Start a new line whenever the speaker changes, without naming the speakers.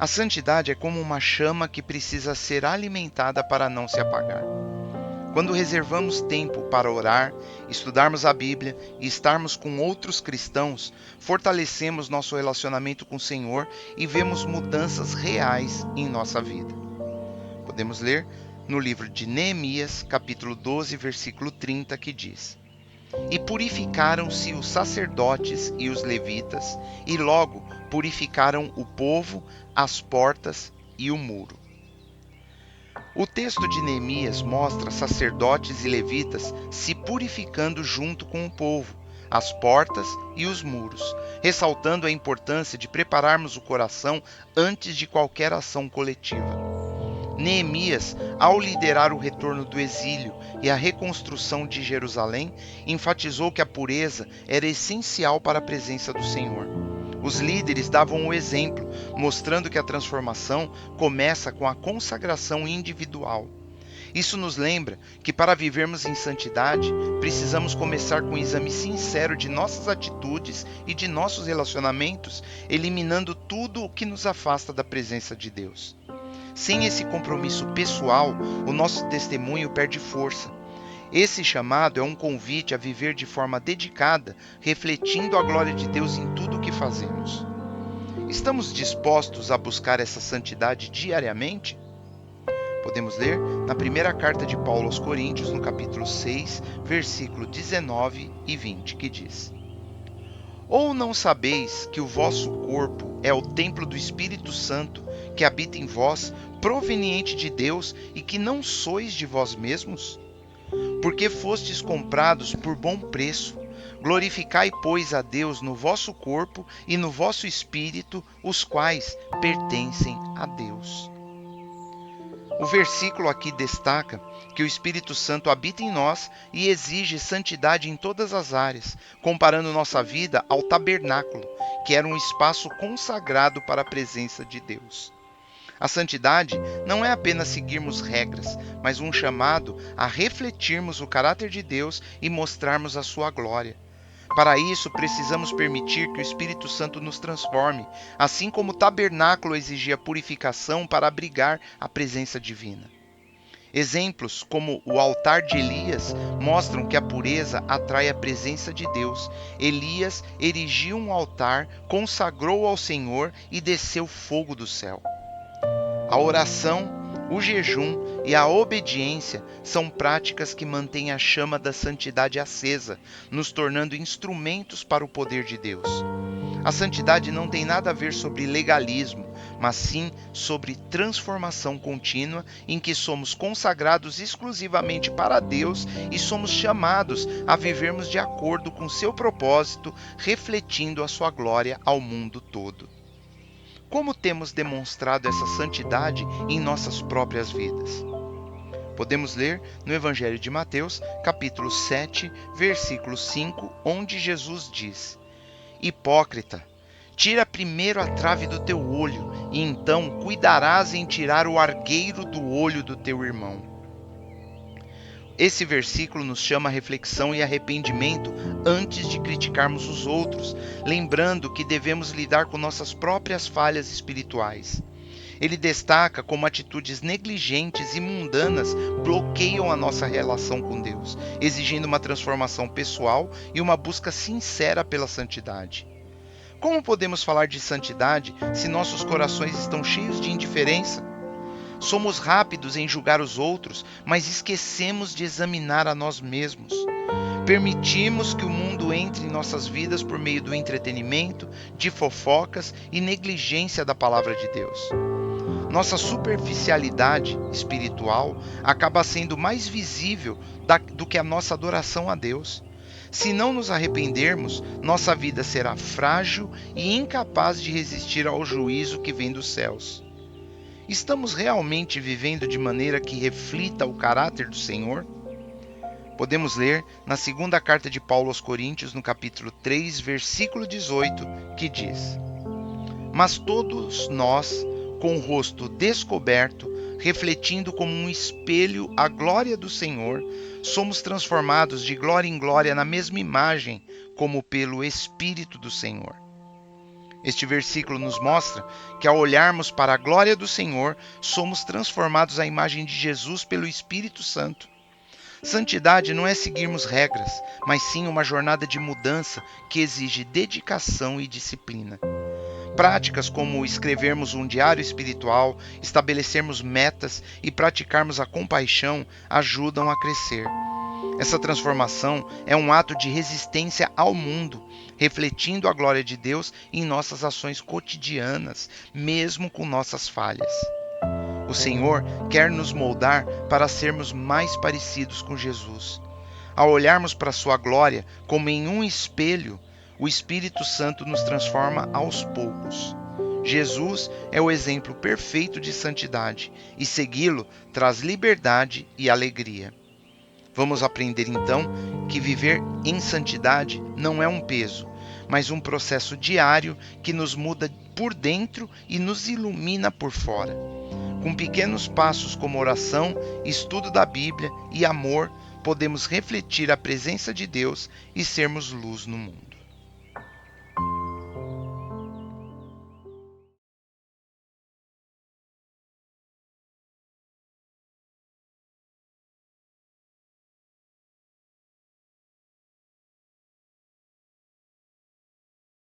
A santidade é como uma chama que precisa ser alimentada para não se apagar. Quando reservamos tempo para orar, estudarmos a Bíblia e estarmos com outros cristãos, fortalecemos nosso relacionamento com o Senhor e vemos mudanças reais em nossa vida. Podemos ler no livro de Neemias, capítulo 12, versículo 30, que diz: E purificaram-se os sacerdotes e os levitas, e logo purificaram o povo, as portas e o muro. O texto de Neemias mostra sacerdotes e levitas se purificando junto com o povo, as portas e os muros, ressaltando a importância de prepararmos o coração antes de qualquer ação coletiva. Neemias, ao liderar o retorno do exílio e a reconstrução de Jerusalém, enfatizou que a pureza era essencial para a presença do Senhor. Os líderes davam o exemplo, mostrando que a transformação começa com a consagração individual. Isso nos lembra que para vivermos em santidade, precisamos começar com um exame sincero de nossas atitudes e de nossos relacionamentos, eliminando tudo o que nos afasta da presença de Deus. Sem esse compromisso pessoal, o nosso testemunho perde força. Esse chamado é um convite a viver de forma dedicada, refletindo a glória de Deus em tudo o que fazemos. Estamos dispostos a buscar essa santidade diariamente? Podemos ler na primeira carta de Paulo aos Coríntios, no capítulo 6, versículo 19 e 20, que diz: Ou não sabeis que o vosso corpo é o templo do Espírito Santo, que habita em vós, proveniente de Deus, e que não sois de vós mesmos? Porque fostes comprados por bom preço. Glorificai, pois, a Deus no vosso corpo e no vosso espírito, os quais pertencem a Deus. O versículo aqui destaca que o Espírito Santo habita em nós e exige santidade em todas as áreas, comparando nossa vida ao tabernáculo, que era um espaço consagrado para a presença de Deus. A santidade não é apenas seguirmos regras, mas um chamado a refletirmos o caráter de Deus e mostrarmos a sua glória. Para isso, precisamos permitir que o Espírito Santo nos transforme, assim como o tabernáculo exigia purificação para abrigar a presença divina. Exemplos como o altar de Elias mostram que a pureza atrai a presença de Deus. Elias erigiu um altar, consagrou ao Senhor e desceu fogo do céu. A oração, o jejum e a obediência são práticas que mantêm a chama da santidade acesa, nos tornando instrumentos para o poder de Deus. A santidade não tem nada a ver sobre legalismo, mas sim sobre transformação contínua em que somos consagrados exclusivamente para Deus e somos chamados a vivermos de acordo com seu propósito, refletindo a sua glória ao mundo todo. Como temos demonstrado essa santidade em nossas próprias vidas? Podemos ler no Evangelho de Mateus, capítulo 7, versículo 5, onde Jesus diz: Hipócrita, tira primeiro a trave do teu olho, e então cuidarás em tirar o argueiro do olho do teu irmão. Esse versículo nos chama a reflexão e arrependimento antes de criticarmos os outros, lembrando que devemos lidar com nossas próprias falhas espirituais. Ele destaca como atitudes negligentes e mundanas bloqueiam a nossa relação com Deus, exigindo uma transformação pessoal e uma busca sincera pela santidade. Como podemos falar de santidade se nossos corações estão cheios de indiferença? Somos rápidos em julgar os outros, mas esquecemos de examinar a nós mesmos. Permitimos que o mundo entre em nossas vidas por meio do entretenimento, de fofocas e negligência da palavra de Deus. Nossa superficialidade espiritual acaba sendo mais visível do que a nossa adoração a Deus. Se não nos arrependermos, nossa vida será frágil e incapaz de resistir ao juízo que vem dos céus. Estamos realmente vivendo de maneira que reflita o caráter do Senhor? Podemos ler na segunda carta de Paulo aos Coríntios, no capítulo 3, versículo 18, que diz: Mas todos nós, com o rosto descoberto, refletindo como um espelho a glória do Senhor, somos transformados de glória em glória na mesma imagem, como pelo Espírito do Senhor. Este versículo nos mostra que, ao olharmos para a glória do Senhor, somos transformados à imagem de Jesus pelo Espírito Santo. Santidade não é seguirmos regras, mas sim uma jornada de mudança que exige dedicação e disciplina. Práticas como escrevermos um diário espiritual, estabelecermos metas e praticarmos a compaixão ajudam a crescer. Essa transformação é um ato de resistência ao mundo, refletindo a glória de Deus em nossas ações cotidianas, mesmo com nossas falhas. O Senhor quer nos moldar para sermos mais parecidos com Jesus. Ao olharmos para sua glória como em um espelho, o Espírito Santo nos transforma aos poucos. Jesus é o exemplo perfeito de santidade e segui-lo traz liberdade e alegria. Vamos aprender então que viver em santidade não é um peso, mas um processo diário que nos muda por dentro e nos ilumina por fora. Com pequenos passos como oração, estudo da Bíblia e amor, podemos refletir a presença de Deus e sermos luz no mundo.